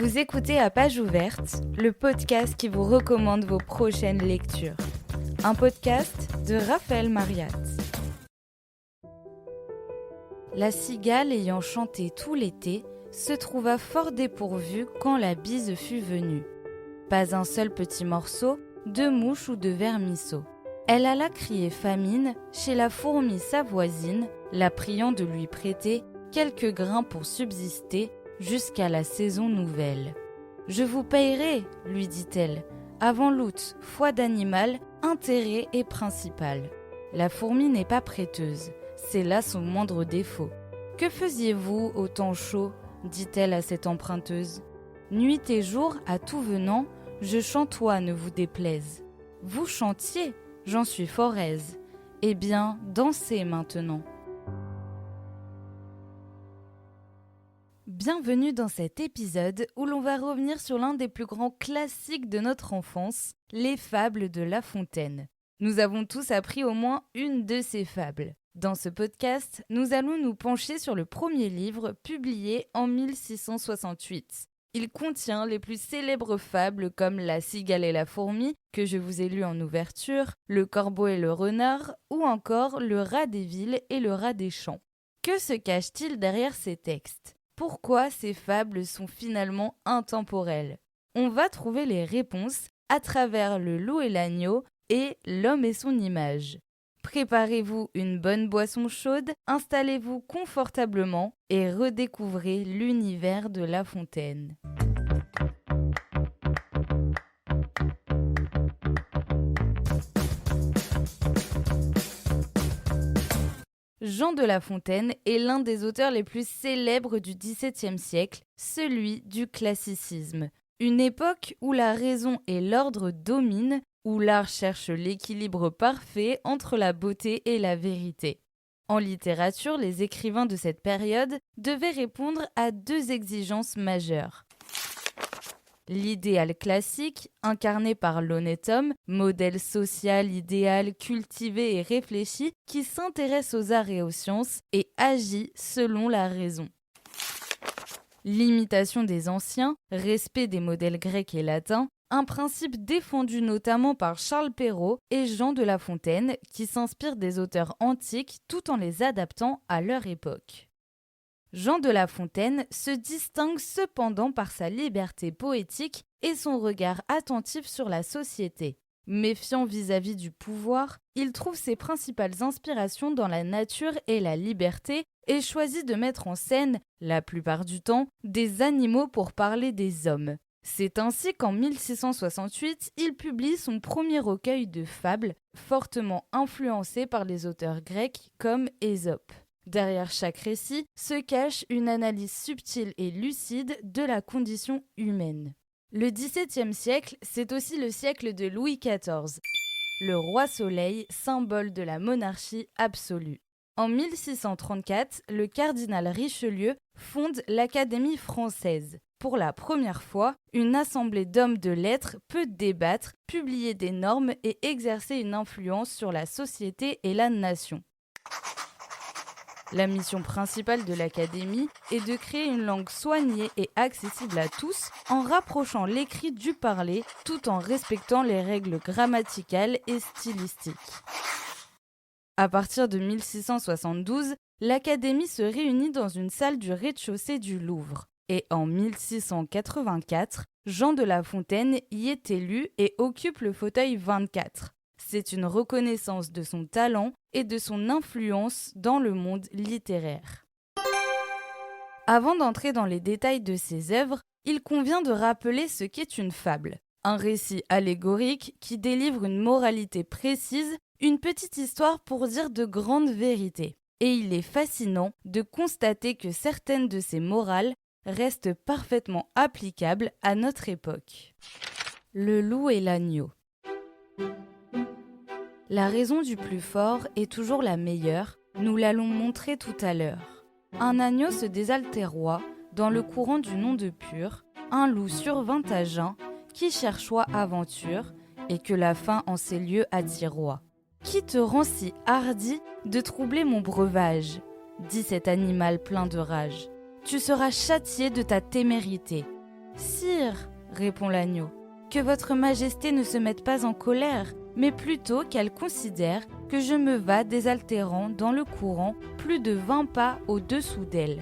Vous écoutez À Page Ouverte, le podcast qui vous recommande vos prochaines lectures. Un podcast de Raphaël Mariat. La cigale ayant chanté tout l'été se trouva fort dépourvue quand la bise fut venue. Pas un seul petit morceau de mouche ou de vermisseau. Elle alla crier famine chez la fourmi sa voisine, la priant de lui prêter quelques grains pour subsister jusqu'à la saison nouvelle. « Je vous payerai, lui dit-elle, avant l'août, foi d'animal, intérêt et principal. » La fourmi n'est pas prêteuse, c'est là son moindre défaut. « Que faisiez-vous au temps chaud ?» dit-elle à cette emprunteuse. « Nuit et jour, à tout venant, je chantoie, ne vous déplaise. »« Vous chantiez, j'en suis fort aise. Eh bien, dansez maintenant. » Bienvenue dans cet épisode où l'on va revenir sur l'un des plus grands classiques de notre enfance, les fables de La Fontaine. Nous avons tous appris au moins une de ces fables. Dans ce podcast, nous allons nous pencher sur le premier livre publié en 1668. Il contient les plus célèbres fables comme La cigale et la fourmi, que je vous ai lu en ouverture, Le corbeau et le renard, ou encore Le rat des villes et le rat des champs. Que se cache-t-il derrière ces textes ? Pourquoi ces fables sont finalement intemporelles ? On va trouver les réponses à travers Le loup et l'agneau et L'homme et son image. Préparez-vous une bonne boisson chaude, installez-vous confortablement et redécouvrez l'univers de La Fontaine. Jean de La Fontaine est l'un des auteurs les plus célèbres du XVIIe siècle, celui du classicisme. Une époque où la raison et l'ordre dominent, où l'art cherche l'équilibre parfait entre la beauté et la vérité. En littérature, les écrivains de cette période devaient répondre à deux exigences majeures. L'idéal classique, incarné par l'honnête homme, modèle social, idéal, cultivé et réfléchi, qui s'intéresse aux arts et aux sciences et agit selon la raison. L'imitation des anciens, respect des modèles grecs et latins, un principe défendu notamment par Charles Perrault et Jean de La Fontaine, qui s'inspirent des auteurs antiques tout en les adaptant à leur époque. Jean de La Fontaine se distingue cependant par sa liberté poétique et son regard attentif sur la société. Méfiant vis-à-vis du pouvoir, il trouve ses principales inspirations dans la nature et la liberté et choisit de mettre en scène, la plupart du temps, des animaux pour parler des hommes. C'est ainsi qu'en 1668, il publie son premier recueil de fables, fortement influencé par les auteurs grecs comme Ésope. Derrière chaque récit se cache une analyse subtile et lucide de la condition humaine. Le XVIIe siècle, c'est aussi le siècle de Louis XIV, le roi soleil, symbole de la monarchie absolue. En 1634, le cardinal Richelieu fonde l'Académie française. Pour la première fois, une assemblée d'hommes de lettres peut débattre, publier des normes et exercer une influence sur la société et la nation. La mission principale de l'Académie est de créer une langue soignée et accessible à tous en rapprochant l'écrit du parlé tout en respectant les règles grammaticales et stylistiques. À partir de 1672, l'Académie se réunit dans une salle du rez-de-chaussée du Louvre. Et en 1684, Jean de La Fontaine y est élu et occupe le fauteuil 24. C'est une reconnaissance de son talent et de son influence dans le monde littéraire. Avant d'entrer dans les détails de ses œuvres, il convient de rappeler ce qu'est une fable. Un récit allégorique qui délivre une moralité précise, une petite histoire pour dire de grandes vérités. Et il est fascinant de constater que certaines de ces morales restent parfaitement applicables à notre époque. Le loup et l'agneau. La raison du plus fort est toujours la meilleure, nous l'allons montrer tout à l'heure. Un agneau se désaltéroit, dans le courant du nom de Pur, un loup survint à jeun, qui cherchoit aventure, et que la faim en ces lieux attiroit. Qui te rend si hardi de troubler mon breuvage ? Dit cet animal plein de rage. Tu seras châtié de ta témérité. Sire, répond l'agneau, que votre majesté ne se mette pas en colère, mais plutôt qu'elle considère que je me vas désaltérant dans le courant plus de 20 pas au-dessous d'elle,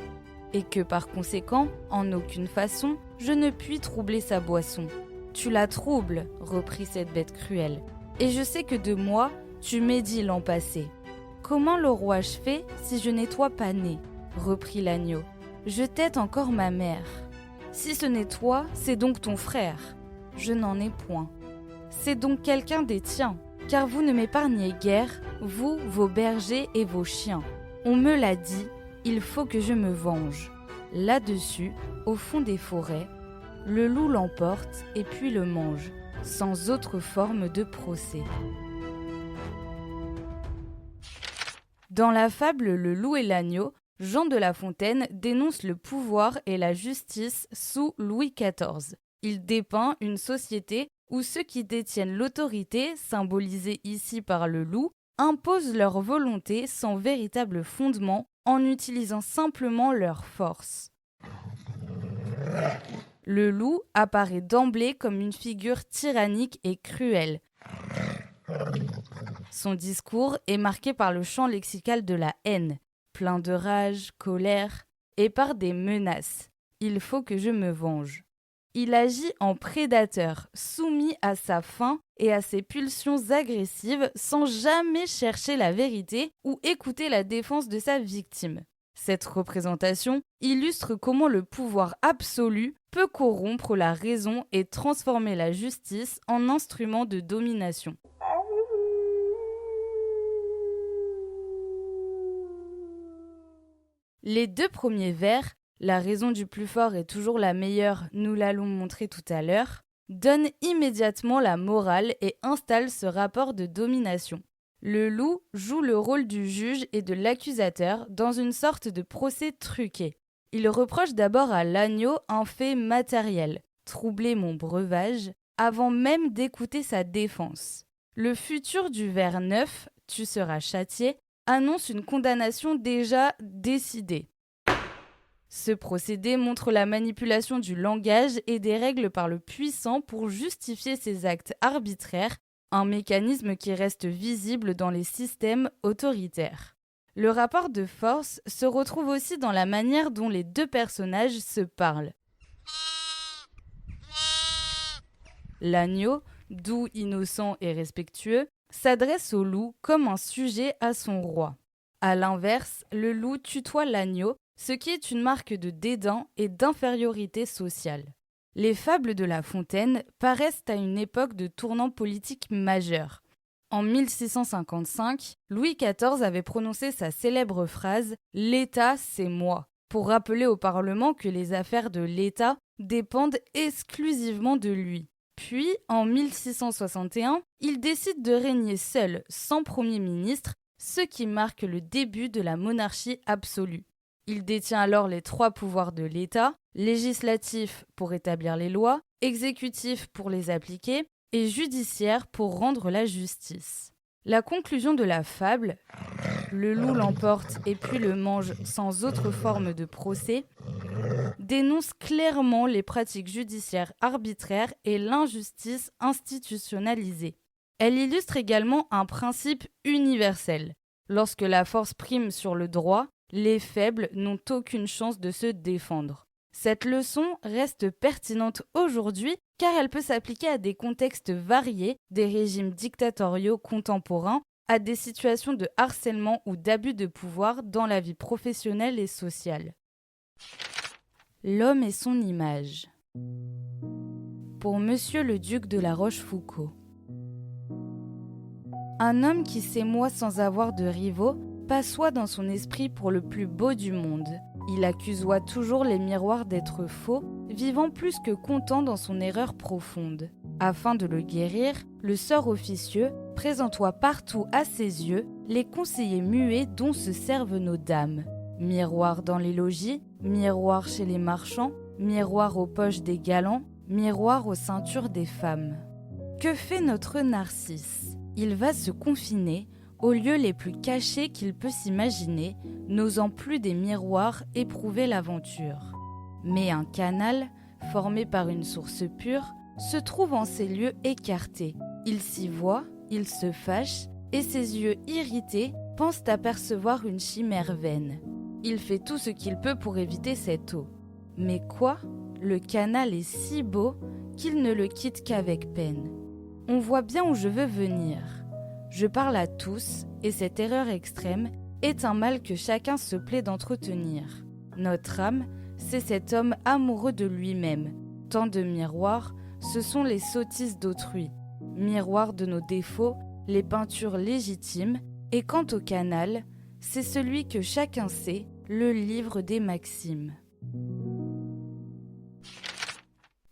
et que par conséquent, en aucune façon, je ne puis troubler sa boisson. Tu la troubles, reprit cette bête cruelle, et je sais que de moi, tu médis l'an passé. Comment l'aurois-je fait si je n'étais pas né, reprit l'agneau. Je tette encore ma mère. Si ce n'est toi, c'est donc ton frère. Je n'en ai point. C'est donc quelqu'un des tiens, car vous ne m'épargnez guère, vous, vos bergers et vos chiens. On me l'a dit, il faut que je me venge. Là-dessus, au fond des forêts, le loup l'emporte et puis le mange, sans autre forme de procès. Dans la fable Le loup et l'agneau, Jean de La Fontaine dénonce le pouvoir et la justice sous Louis XIV. Il dépeint une société où ceux qui détiennent l'autorité, symbolisée ici par le loup, imposent leur volonté sans véritable fondement en utilisant simplement leur force. Le loup apparaît d'emblée comme une figure tyrannique et cruelle. Son discours est marqué par le champ lexical de la haine, plein de rage, colère, et par des menaces. Il faut que je me venge. Il agit en prédateur, soumis à sa faim et à ses pulsions agressives sans jamais chercher la vérité ou écouter la défense de sa victime. Cette représentation illustre comment le pouvoir absolu peut corrompre la raison et transformer la justice en instrument de domination. Les deux premiers vers, la raison du plus fort est toujours la meilleure, nous l'allons montrer tout à l'heure, donnent immédiatement la morale et installent ce rapport de domination. Le loup joue le rôle du juge et de l'accusateur dans une sorte de procès truqué. Il reproche d'abord à l'agneau un fait matériel, troubler mon breuvage, avant même d'écouter sa défense. Le futur du vers 9, tu seras châtié, annonce une condamnation déjà décidée. Ce procédé montre la manipulation du langage et des règles par le puissant pour justifier ses actes arbitraires, un mécanisme qui reste visible dans les systèmes autoritaires. Le rapport de force se retrouve aussi dans la manière dont les deux personnages se parlent. L'agneau, doux, innocent et respectueux, s'adresse au loup comme un sujet à son roi. À l'inverse, le loup tutoie l'agneau, ce qui est une marque de dédain et d'infériorité sociale. Les fables de La Fontaine paraissent à une époque de tournant politique majeur. En 1655, Louis XIV avait prononcé sa célèbre phrase « L'État, c'est moi » pour rappeler au Parlement que les affaires de l'État dépendent exclusivement de lui. Puis, en 1661, il décide de régner seul, sans Premier ministre, ce qui marque le début de la monarchie absolue. Il détient alors les 3 pouvoirs de l'État, législatif pour établir les lois, exécutif pour les appliquer et judiciaire pour rendre la justice. La conclusion de la fable, le loup l'emporte et puis le mange sans autre forme de procès, dénonce clairement les pratiques judiciaires arbitraires et l'injustice institutionnalisée. Elle illustre également un principe universel. Lorsque la force prime sur le droit, les faibles n'ont aucune chance de se défendre. Cette leçon reste pertinente aujourd'hui car elle peut s'appliquer à des contextes variés, des régimes dictatoriaux contemporains, à des situations de harcèlement ou d'abus de pouvoir dans la vie professionnelle et sociale. L'homme et son image. Pour Monsieur le duc de La Rochefoucauld. Un homme qui s'émoit sans avoir de rivaux passoit dans son esprit pour le plus beau du monde. Il accusoit toujours les miroirs d'être faux, vivant plus que content dans son erreur profonde. Afin de le guérir, le sort officieux présentoit partout à ses yeux les conseillers muets dont se servent nos dames. Miroir dans les logis, miroir chez les marchands, miroir aux poches des galants, miroir aux ceintures des femmes. Que fait notre Narcisse ? Il va se confiner aux lieux les plus cachés qu'il peut s'imaginer, n'osant plus des miroirs éprouver l'aventure. Mais un canal, formé par une source pure, se trouve en ces lieux écartés. Il s'y voit, il se fâche, et ses yeux irrités pensent apercevoir une chimère vaine. Il fait tout ce qu'il peut pour éviter cette eau. Mais quoi ? Le canal est si beau qu'il ne le quitte qu'avec peine. On voit bien où je veux venir. Je parle à tous, et cette erreur extrême est un mal que chacun se plaît d'entretenir. Notre âme, c'est cet homme amoureux de lui-même. Tant de miroirs, ce sont les sottises d'autrui. Miroirs de nos défauts, les peintures légitimes, et quant au canal, c'est celui que chacun sait, le livre des maximes.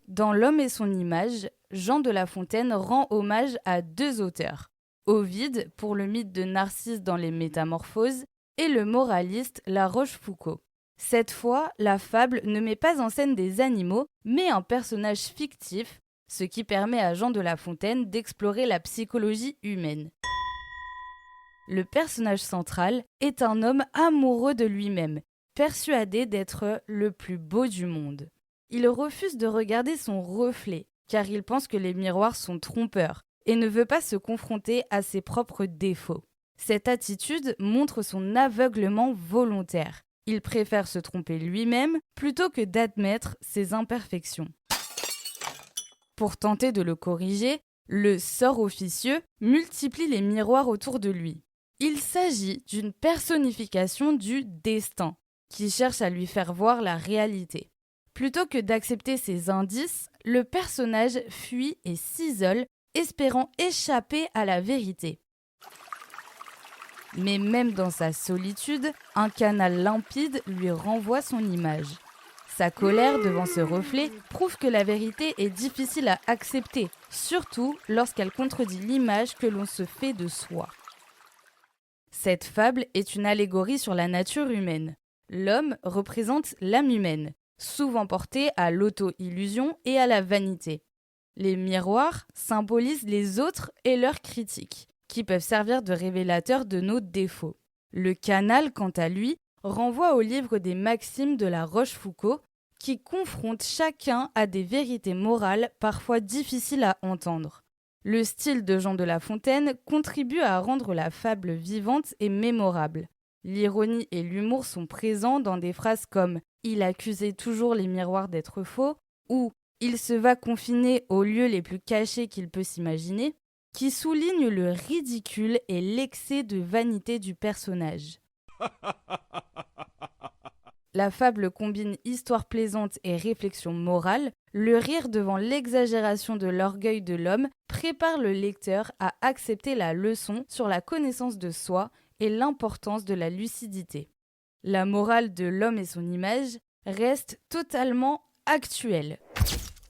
Dans L'homme et son image, Jean de La Fontaine rend hommage à deux auteurs, Ovide pour le mythe de Narcisse dans les Métamorphoses et le moraliste La Rochefoucauld. Cette fois, la fable ne met pas en scène des animaux, mais un personnage fictif, ce qui permet à Jean de La Fontaine d'explorer la psychologie humaine. Le personnage central est un homme amoureux de lui-même, persuadé d'être le plus beau du monde. Il refuse de regarder son reflet, car il pense que les miroirs sont trompeurs et ne veut pas se confronter à ses propres défauts. Cette attitude montre son aveuglement volontaire. Il préfère se tromper lui-même plutôt que d'admettre ses imperfections. Pour tenter de le corriger, le sort officieux multiplie les miroirs autour de lui. Il s'agit d'une personnification du destin, qui cherche à lui faire voir la réalité. Plutôt que d'accepter ces indices, le personnage fuit et s'isole, espérant échapper à la vérité. Mais même dans sa solitude, un canal limpide lui renvoie son image. Sa colère devant ce reflet prouve que la vérité est difficile à accepter, surtout lorsqu'elle contredit l'image que l'on se fait de soi. Cette fable est une allégorie sur la nature humaine. L'homme représente l'âme humaine, souvent portée à l'auto-illusion et à la vanité. Les miroirs symbolisent les autres et leurs critiques, qui peuvent servir de révélateurs de nos défauts. Le canal, quant à lui, renvoie au livre des maximes de La Rochefoucauld, qui confronte chacun à des vérités morales parfois difficiles à entendre. Le style de Jean de La Fontaine contribue à rendre la fable vivante et mémorable. L'ironie et l'humour sont présents dans des phrases comme « Il accusait toujours les miroirs d'être faux » ou « Il se va confiner aux lieux les plus cachés qu'il peut s'imaginer », qui soulignent le ridicule et l'excès de vanité du personnage. La fable combine histoire plaisante et réflexion morale. Le rire devant l'exagération de l'orgueil de l'homme prépare le lecteur à accepter la leçon sur la connaissance de soi et l'importance de la lucidité. La morale de L'homme et son image reste totalement actuelle.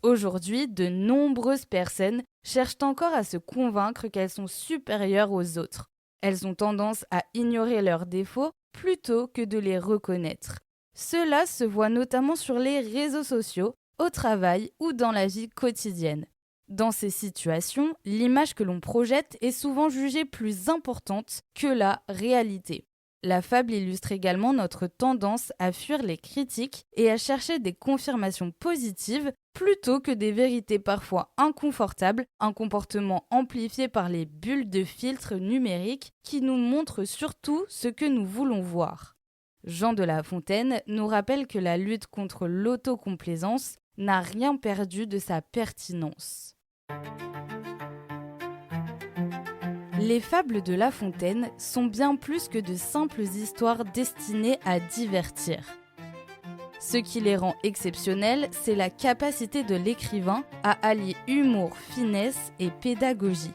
Aujourd'hui, de nombreuses personnes cherchent encore à se convaincre qu'elles sont supérieures aux autres. Elles ont tendance à ignorer leurs défauts plutôt que de les reconnaître. Cela se voit notamment sur les réseaux sociaux, au travail ou dans la vie quotidienne. Dans ces situations, l'image que l'on projette est souvent jugée plus importante que la réalité. La fable illustre également notre tendance à fuir les critiques et à chercher des confirmations positives plutôt que des vérités parfois inconfortables, un comportement amplifié par les bulles de filtres numériques qui nous montrent surtout ce que nous voulons voir. Jean de La Fontaine nous rappelle que la lutte contre l'autocomplaisance n'a rien perdu de sa pertinence. Les fables de La Fontaine sont bien plus que de simples histoires destinées à divertir. Ce qui les rend exceptionnelles, c'est la capacité de l'écrivain à allier humour, finesse et pédagogie.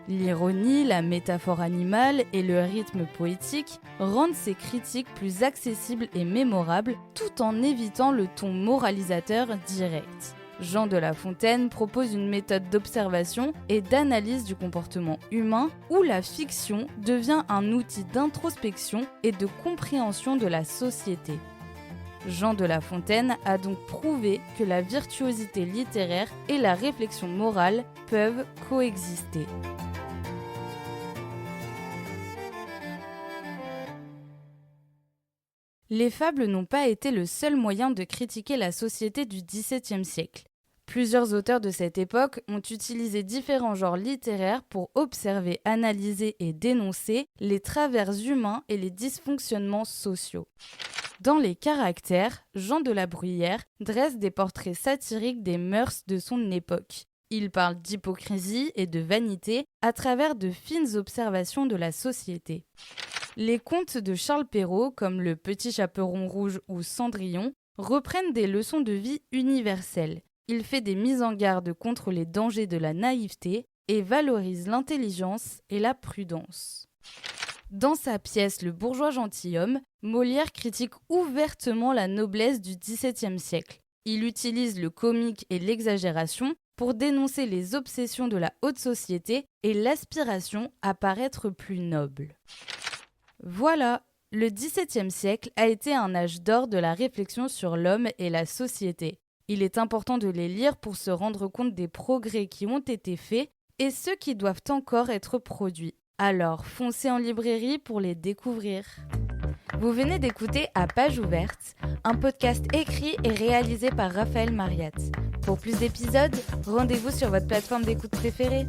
L'ironie, la métaphore animale et le rythme poétique rendent ces critiques plus accessibles et mémorables tout en évitant le ton moralisateur direct. Jean de La Fontaine propose une méthode d'observation et d'analyse du comportement humain où la fiction devient un outil d'introspection et de compréhension de la société. Jean de La Fontaine a donc prouvé que la virtuosité littéraire et la réflexion morale peuvent coexister. Les fables n'ont pas été le seul moyen de critiquer la société du XVIIe siècle. Plusieurs auteurs de cette époque ont utilisé différents genres littéraires pour observer, analyser et dénoncer les travers humains et les dysfonctionnements sociaux. Dans les caractères, Jean de la Bruyère dresse des portraits satiriques des mœurs de son époque. Il parle d'hypocrisie et de vanité à travers de fines observations de la société. Les contes de Charles Perrault, comme Le Petit Chaperon Rouge ou Cendrillon, reprennent des leçons de vie universelles. Il fait des mises en garde contre les dangers de la naïveté et valorise l'intelligence et la prudence. Dans sa pièce Le bourgeois gentilhomme, Molière critique ouvertement la noblesse du XVIIe siècle. Il utilise le comique et l'exagération pour dénoncer les obsessions de la haute société et l'aspiration à paraître plus noble. Voilà, le XVIIe siècle a été un âge d'or de la réflexion sur l'homme et la société. Il est important de les lire pour se rendre compte des progrès qui ont été faits et ceux qui doivent encore être produits. Alors, foncez en librairie pour les découvrir. Vous venez d'écouter À Page Ouverte, un podcast écrit et réalisé par Raphaël Mariat. Pour plus d'épisodes, rendez-vous sur votre plateforme d'écoute préférée.